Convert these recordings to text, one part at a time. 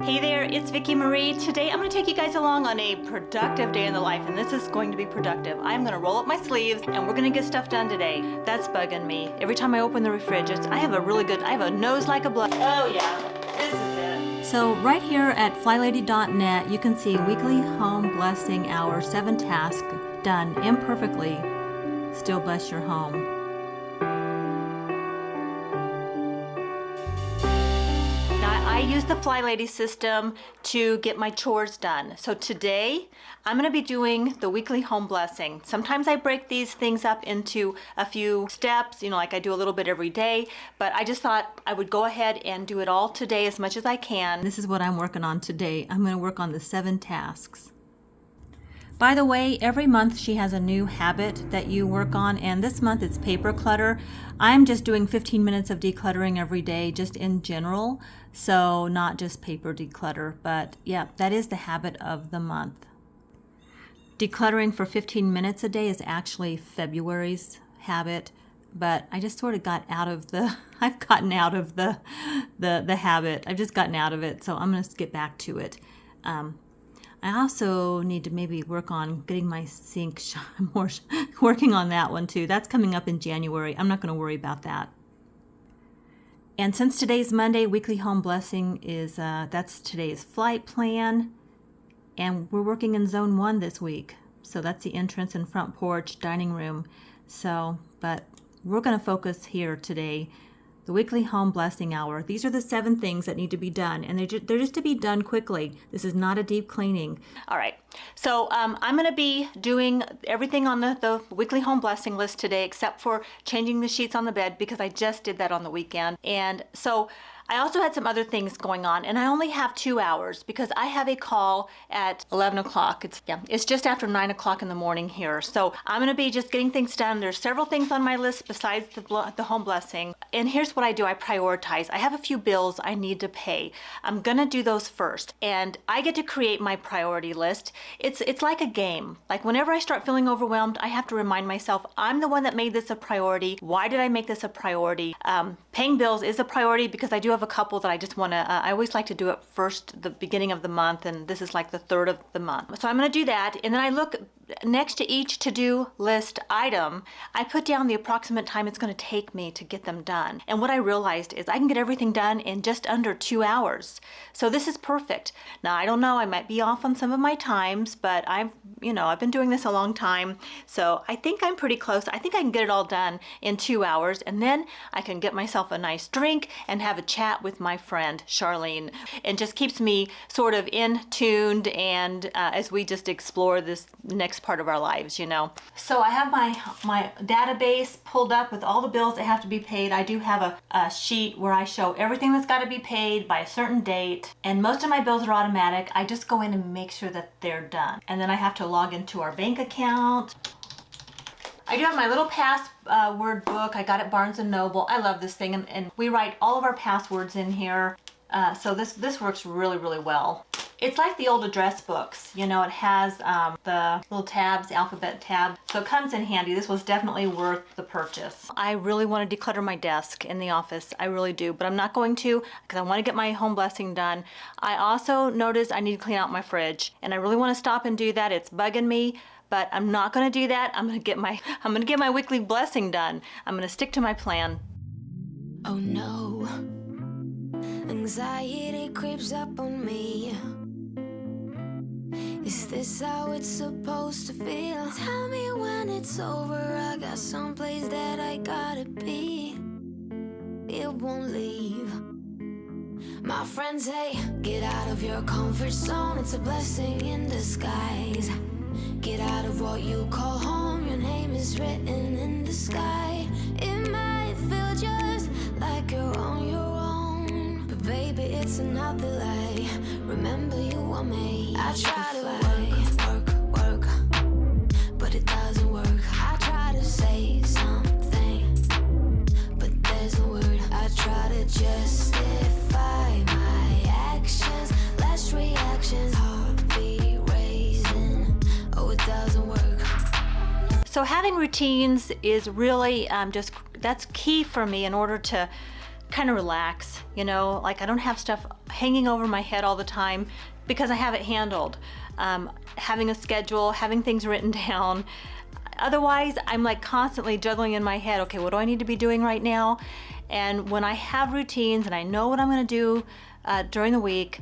Hey there, it's Vicki Marie. Today I'm going to take you guys along on a productive day in the life, and this is going to be productive. I'm going to roll up my sleeves and we're going to get stuff done today. That's bugging me. Every time I open the fridge, I have a nose like a blood. Oh yeah, this is it. So right here at Flylady.net, you can see weekly home blessing hour, 7 tasks done imperfectly. Still bless your home. I use the Flylady system to get my chores done. So today I'm going to be doing the weekly home blessing. Sometimes I break these things up into a few steps, like I do a little bit every day, but I just thought I would go ahead and do it all today as much as I can. This is what I'm working on today. I'm going to work on the 7 tasks. By the way, every month she has a new habit that you work on, and this month it's paper clutter. I'm just doing 15 minutes of decluttering every day, just in general, so not just paper declutter, but yeah, that is the habit of the month. Decluttering for 15 minutes a day is actually February's habit, but I just sort of got out of I've gotten out of the habit. I've just gotten out of it, so I'm going to get back to it. I also need to maybe work on getting my sink more, working on that one too. That's coming up in January. I'm not going to worry about that. And since today's Monday, weekly home blessing is, that's today's flight plan. And we're working in zone 1 this week. So that's the entrance and front porch, dining room. But we're going to focus here today. The weekly home blessing hour. These are the 7 things that need to be done, and they're just to be done quickly. This is not a deep cleaning. All right, so I'm going to be doing everything on the weekly home blessing list today, except for changing the sheets on the bed, because I just did that on the weekend. And so I also had some other things going on, and I only have 2 hours because I have a call at 11 o'clock. It's just after 9 o'clock in the morning here. So I'm going to be just getting things done. There's several things on my list besides the home blessing. And here's what I do. I prioritize. I have a few bills I need to pay. I'm going to do those first. And I get to create my priority list. It's like a game. Like whenever I start feeling overwhelmed, I have to remind myself, I'm the one that made this a priority. Why did I make this a priority? Paying bills is a priority because I do have a couple that I just want to, I always like to do it first, the beginning of the month, and this is like the 3rd of the month. So I'm going to do that, and then I look next to each to-do list item, I put down the approximate time it's going to take me to get them done. And what I realized is I can get everything done in just under 2 hours. So this is perfect. Now, I don't know, I might be off on some of my times, but I've been doing this a long time. So I think I'm pretty close. I think I can get it all done in 2 hours, and then I can get myself a nice drink and have a chat with my friend, Charlene. And just keeps me sort of tuned and as we just explore this next part of our lives, So I have my database pulled up with all the bills that have to be paid. I do have a sheet where I show everything that's got to be paid by a certain date, and most of my bills are automatic. I just go in and make sure that they're done. And then I have to log into our bank account. I do have my little password book. I got it at Barnes & Noble. I love this thing, and we write all of our passwords in here. So this works really, really well. It's like the old address books. It has the little tabs, alphabet tab. So it comes in handy. This was definitely worth the purchase. I really want to declutter my desk in the office. I really do, but I'm not going to because I want to get my home blessing done. I also noticed I need to clean out my fridge, and I really want to stop and do that. It's bugging me. But I'm not going to do that. I'm going to get my weekly blessing done. I'm going to stick to my plan. Oh no, anxiety creeps up on me. Is this how it's supposed to feel? Tell me when it's over. I got someplace that I gotta be. It won't leave. My friends say, get out of your comfort zone. It's a blessing in disguise. Get out of what you call home. Your name is written in the sky. It might feel just like you're on your own, but baby, it's another lie. Remember, you were made. I try to work, but it doesn't work. I try to say something, but there's no word. I try to justify my actions, less reactions. So having routines is really that's key for me in order to kind of relax, you know, like I don't have stuff hanging over my head all the time because I have it handled. Having a schedule, having things written down. Otherwise, I'm like constantly juggling in my head, okay, what do I need to be doing right now? And when I have routines and I know what I'm gonna do during the week,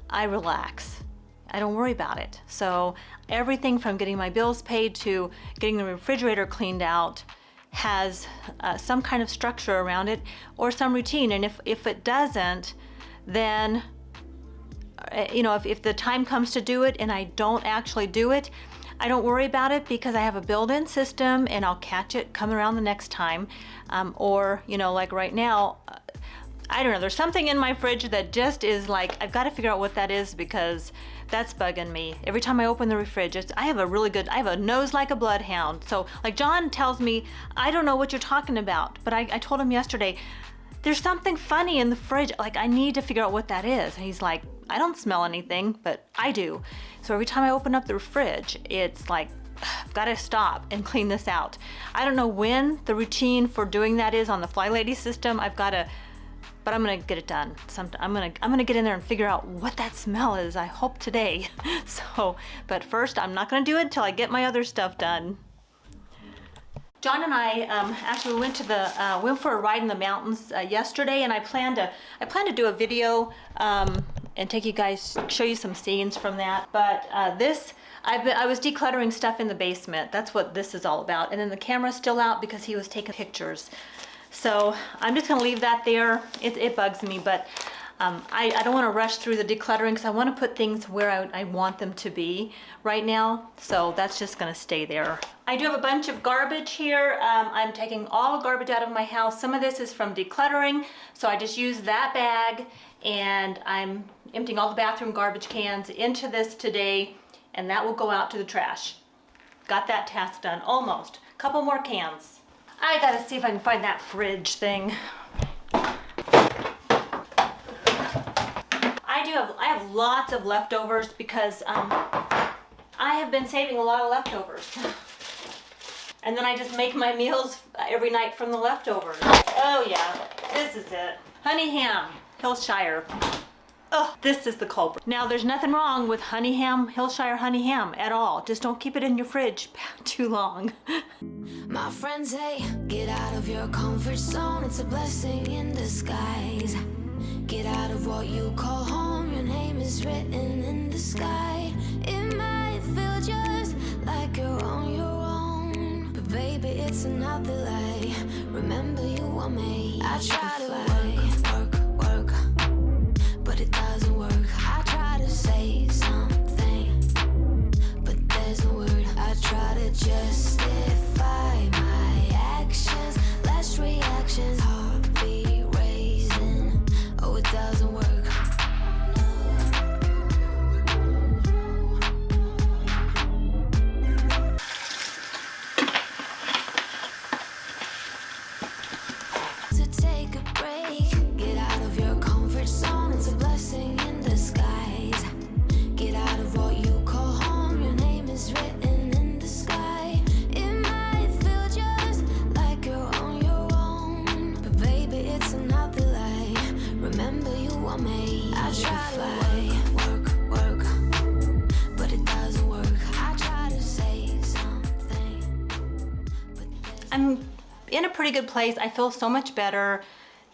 I relax. I don't worry about it. So everything from getting my bills paid to getting the refrigerator cleaned out has some kind of structure around it or some routine. And if it doesn't, then, you know, if the time comes to do it and I don't actually do it, I don't worry about it because I have a built-in system and I'll catch it coming around the next time. Or, you know, like right now, I don't know, there's something in my fridge that just is like, I've got to figure out what that is because that's bugging me. Every time I open the fridge, I have a nose like a bloodhound. So like John tells me, I don't know what you're talking about, but I told him yesterday, there's something funny in the fridge. Like I need to figure out what that is. And he's like, I don't smell anything, but I do. So every time I open up the fridge, it's like, I've got to stop and clean this out. I don't know when the routine for doing that is on the Flylady system. But I'm gonna get it done. I'm gonna get in there and figure out what that smell is. I hope today. So, but first, I'm not gonna do it until I get my other stuff done. John and I actually went for a ride in the mountains yesterday, and I plan to do a video and show you some scenes from that. But I was decluttering stuff in the basement. That's what this is all about. And then the camera's still out because he was taking pictures. So I'm just gonna leave that there. It bugs me, but I don't wanna rush through the decluttering because I wanna put things where I want them to be right now. So that's just gonna stay there. I do have a bunch of garbage here. I'm taking all the garbage out of my house. Some of this is from decluttering, so I just use that bag and I'm emptying all the bathroom garbage cans into this today, and that will go out to the trash. Got that task done, almost. Couple more cans. I gotta see if I can find that fridge thing. I have lots of leftovers because I have been saving a lot of leftovers. And then I just make my meals every night from the leftovers. Oh yeah, this is it. Honey ham, Hillshire. Oh, this is the culprit. Now there's nothing wrong with Hillshire honey ham at all. Just don't keep it in your fridge too long. My friends say, get out of your comfort zone. It's a blessing in disguise. Get out of what you call home. Your name is written in the sky. It might feel just like you're on your own, but baby, it's another lie. Remember, you were made. I try to work, but it doesn't work. I try to say something, but there's a word. I try to justify my actions, less reactions, heart be raising. Oh, it doesn't work. To take a break, get out of your comfort zone. It's a blessing in disguise. Get out of what you call home. Your name is written in the sky. It might feel just like you're on your own, but baby, it's another lie. Remember, you were made. I try to work, but it doesn't work. I try to say something, but I'm in a pretty good place. I feel so much better.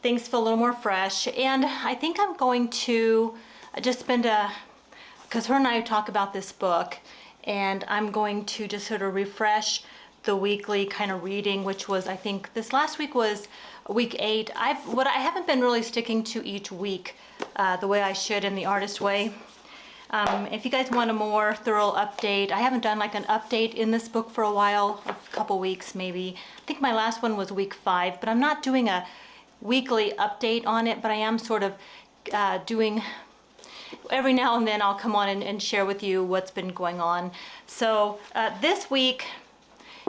Things feel a little more fresh, and I think I'm going to just because her and I talk about this book, and I'm going to just sort of refresh the weekly kind of reading, which was, I think this last week was week 8. I haven't been really sticking to each week the way I should in the artist way. If you guys want a more thorough update, I haven't done like an update in this book for a while, a couple weeks maybe. I think my last one was week 5, but I'm not doing a weekly update on it, but I am sort of doing, every now and then I'll come on and share with you what's been going on. So this week,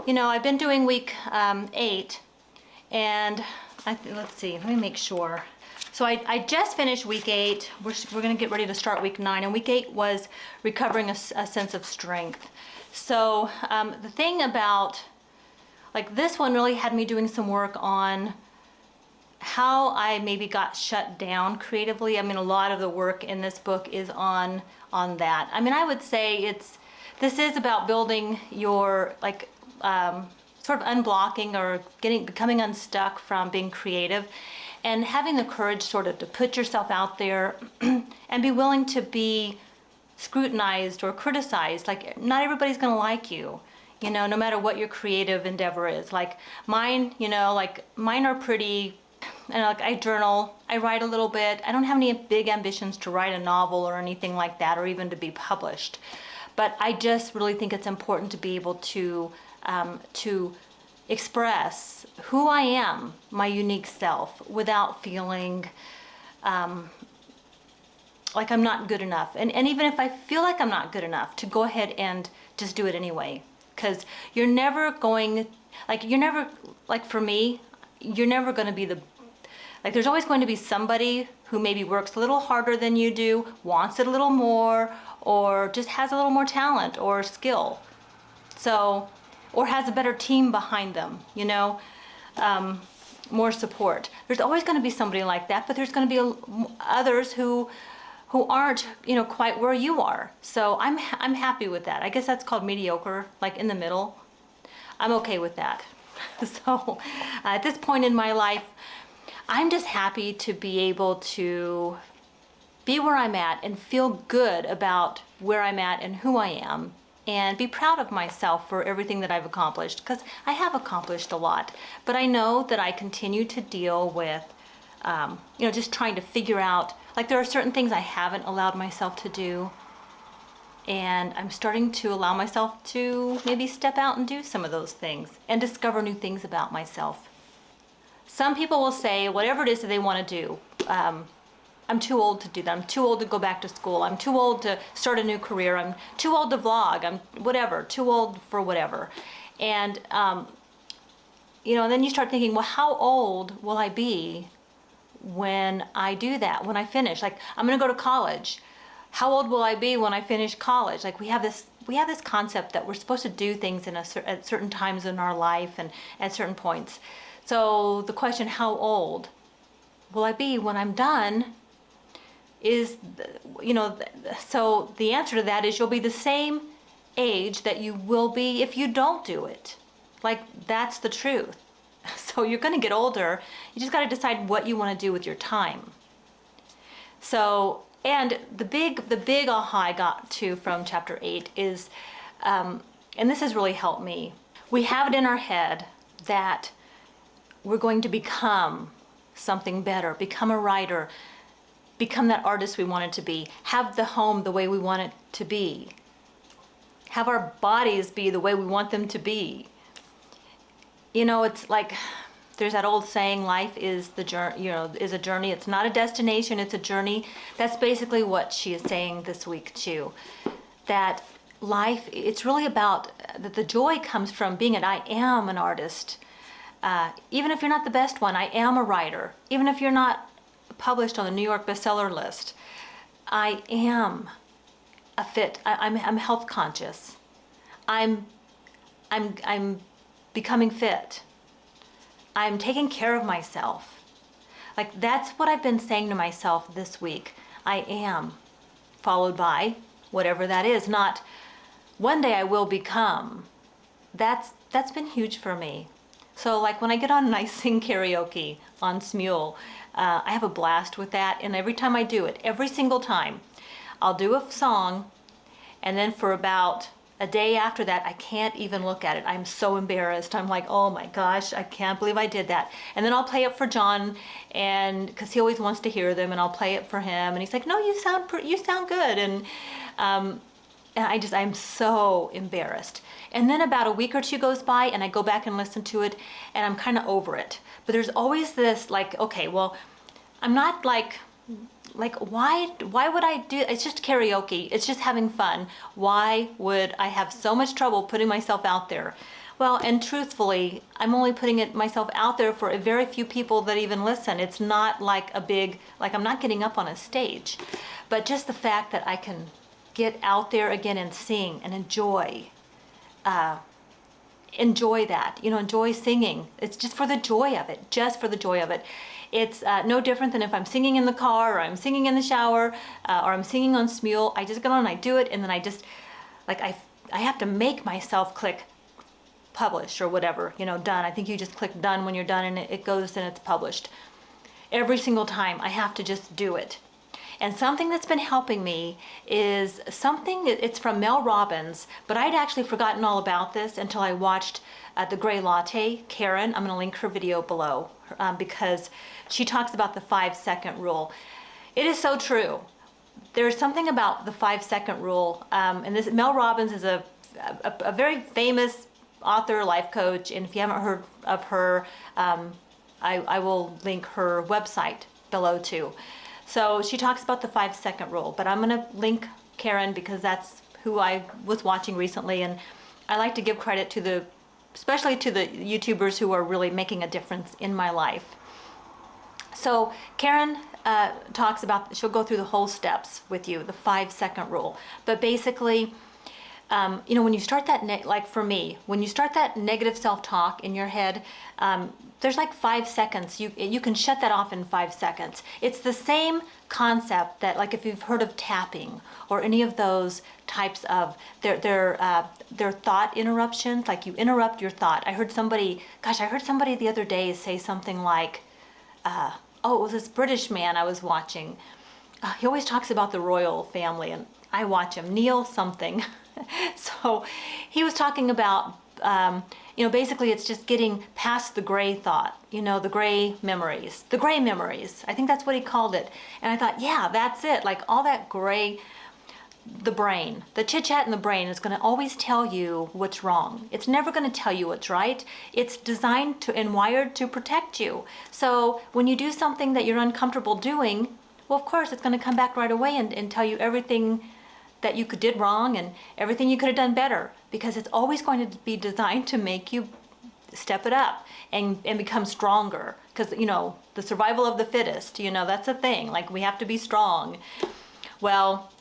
you know, I've been doing week 8, and let's see, let me make sure. So I just finished week 8. We're gonna get ready to start week 9, and week 8 was recovering a sense of strength. So the thing about, like, this one really had me doing some work on how I maybe got shut down creatively. I mean, a lot of the work in this book is on that. I mean, I would say this is about building your sort of unblocking or becoming unstuck from being creative, and having the courage sort of to put yourself out there and be willing to be scrutinized or criticized. Like, not everybody's going to like you, no matter what your creative endeavor is. Like mine, mine are pretty, like I journal, I write a little bit. I don't have any big ambitions to write a novel or anything like that, or even to be published. But I just really think it's important to be able to express who I am, my unique self, without feeling like I'm not good enough. And even if I feel like I'm not good enough, to go ahead and just do it anyway. Because you're never, for me, you're never going to be there's always going to be somebody who maybe works a little harder than you do, wants it a little more, or just has a little more talent or skill. So, or has a better team behind them, more support. There's always going to be somebody like that, but there's going to be others who aren't, quite where you are. So I'm happy with that. I guess that's called mediocre, like in the middle. I'm okay with that. So at this point in my life, I'm just happy to be able to be where I'm at and feel good about where I'm at and who I am, and be proud of myself for everything that I've accomplished, because I have accomplished a lot. But I know that I continue to deal with, just trying to figure out, like, there are certain things I haven't allowed myself to do, and I'm starting to allow myself to maybe step out and do some of those things and discover new things about myself. Some people will say whatever it is that they want to do, I'm too old to do that. I'm too old to go back to school. I'm too old to start a new career. I'm too old to vlog. I'm whatever, too old for whatever. And, and then you start thinking, well, how old will I be when I do that, when I finish? Like, I'm going to go to college. How old will I be when I finish college? Like, we have this concept that we're supposed to do things at certain times in our life and at certain points. So the question, how old will I be when I'm done, is, so the answer to that is you'll be the same age that you will be if you don't do it. Like, that's the truth. So you're going to get older. You just got to decide what you want to do with your time. So, and the big aha I got to from chapter 8 is, and this has really helped me. We have it in our head that we're going to become something better, become a writer, become that artist we wanted to be, have the home the way we want it to be, have our bodies be the way we want them to be. It's like, there's that old saying, life is the journey, is a journey. It's not a destination, it's a journey. That's basically what she is saying this week too. That life, it's really about, that the joy comes from being I am an artist. Even if you're not the best one, I am a writer. Even if you're not published on the New York bestseller list, I am I'm health conscious. I'm becoming fit. I'm taking care of myself. Like, that's what I've been saying to myself this week. I am, followed by whatever that is. Not one day I will become. That's been huge for me. So, like, when I get on and I sing karaoke on Smule, I have a blast with that. And every time I do it, every single time, I'll do a song, and then for about a day after that, I can't even look at it. I'm so embarrassed. I'm like, oh my gosh, I can't believe I did that. And then I'll play it for John, and because he always wants to hear them, and I'll play it for him, and he's like, no, you sound good. And I'm so embarrassed. And then about a week or two goes by, and I go back and listen to it, and I'm kind of over it. But there's always this, like, okay, well, I'm not like why would I do, it's just karaoke, it's just having fun. Why would I have so much trouble putting myself out there? Well, and truthfully, I'm only putting myself out there for a very few people that even listen. It's not like a big, like, I'm not getting up on a stage. But just the fact that I can get out there again and sing and enjoy that, enjoy singing. It's just for the joy of it, It's no different than if I'm singing in the car, or I'm singing in the shower, or I'm singing on Smule. I just get on and I do it, and then I just, like, I have to make myself click publish or whatever, you know, done. I think you just click done when you're done, and it goes and it's published. Every single time I have to just do it. And something that's been helping me is something, it's from Mel Robbins, but I'd actually forgotten all about this until I watched the Gray Latte, Karen. I'm going to link her video below because she talks about the 5-second rule. It is so true. There's something about the 5-second rule, and this Mel Robbins is a very famous author, life coach, and if you haven't heard of her, I will link her website below too. So she talks about the 5-second rule, but I'm going to link Karen because that's who I was watching recently, and I like to give credit to especially to the YouTubers who are really making a difference in my life. So Karen talks about, she'll go through the whole steps with you, the 5-second rule, but basically, you know, when you start that, like for me, when you start that negative self-talk in your head, there's like 5 seconds. You can shut that off in 5 seconds. It's the same concept that, like, if you've heard of tapping or any of those types of their thought interruptions, like you interrupt your thought. I heard somebody the other day say something like, oh, it was this British man I was watching. He always talks about the royal family, and I watch him, Neil something. So he was talking about, you know, basically it's just getting past the gray thought, you know, the gray memories. I think that's what he called it. And I thought, yeah, that's it. Like all that gray, the brain, the chit chat in the brain is going to always tell you what's wrong. It's never going to tell you what's right. It's designed to and wired to protect you. So when you do something that you're uncomfortable doing, well, of course, it's going to come back right away and tell you everything that you did wrong and everything you could have done better, because it's always going to be designed to make you step it up and become stronger, because, you know, the survival of the fittest, you know, that's a thing. Like, we have to be strong. Well,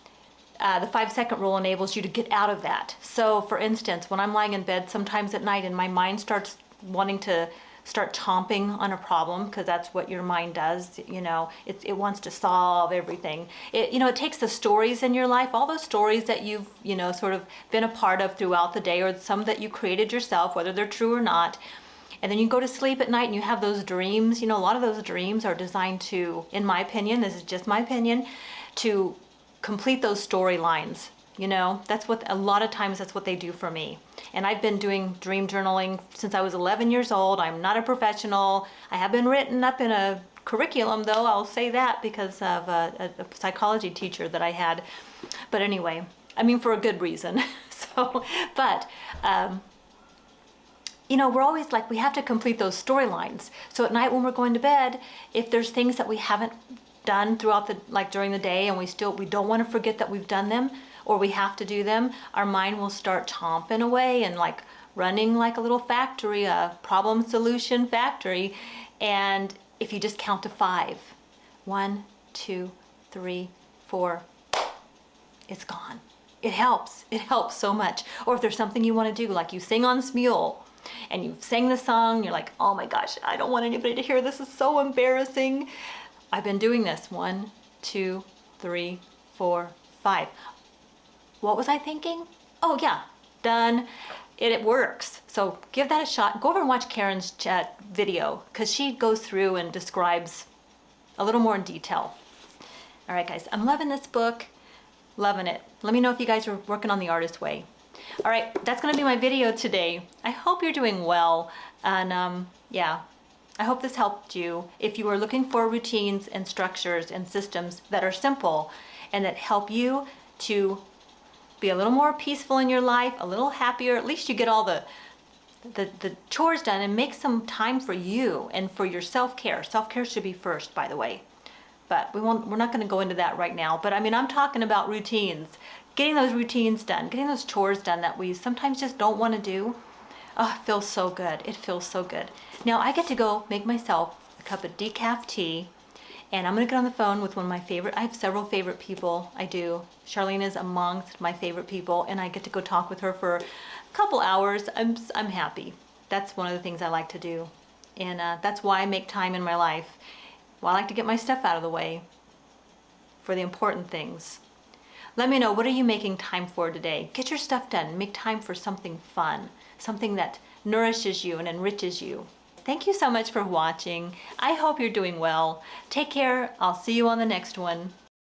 the 5-second rule enables you to get out of that. So for instance, when I'm lying in bed sometimes at night and my mind starts wanting to start chomping on a problem, because that's what your mind does, you know, it wants to solve everything. You know, it takes the stories in your life, all those stories that you've, you know, sort of been a part of throughout the day, or some that you created yourself, whether they're true or not. And then you go to sleep at night and you have those dreams. You know, a lot of those dreams are designed to, in my opinion, this is just my opinion, to complete those storylines. You know, that's what, a lot of times that's what they do for me. And I've been doing dream journaling since I was 11 years old. I'm not a professional. I have been written up in a curriculum, though, I'll say that, because of a psychology teacher that I had. But anyway, I mean, for a good reason. So, but, you know, we're always like, we have to complete those storylines. So at night when we're going to bed, if there's things that we haven't done throughout the, like during the day, and we don't want to forget that we've done them, or we have to do them, our mind will start chomping away and like running like a little factory, a problem solution factory. And if you just count to 5, 1, 2, 3, 4, it's gone. It helps so much. Or if there's something you want to do, like you sing on Smule and you sing the song, you're like, oh my gosh, I don't want anybody to hear this, is so embarrassing. I've been doing this 1, 2, 3, 4, 5. What was I thinking? Oh yeah, done. It works. So give that a shot. Go over and watch Karen's chat video, because she goes through and describes a little more in detail. All right, guys, I'm loving this book. Loving it. Let me know if you guys are working on the artist way. All right, that's going to be my video today. I hope you're doing well. And yeah, I hope this helped you. If you are looking for routines and structures and systems that are simple and that help you to be a little more peaceful in your life, a little happier, at least you get all the chores done, and make some time for you and for your self-care. Self-care should be first, by the way. But we're not going to go into that right now. But I mean, I'm talking about routines. Getting those routines done, getting those chores done that we sometimes just don't want to do. Oh, it feels so good. It feels so good. Now I get to go make myself a cup of decaf tea. And I'm going to get on the phone with one of my favorite, I have several favorite people, I do. Charlene is amongst my favorite people, and I get to go talk with her for a couple hours. I'm happy. That's one of the things I like to do. And that's why I make time in my life. Well, I like to get my stuff out of the way for the important things. Let me know, what are you making time for today? Get your stuff done. Make time for something fun, something that nourishes you and enriches you. Thank you so much for watching. I hope you're doing well. Take care. I'll see you on the next one.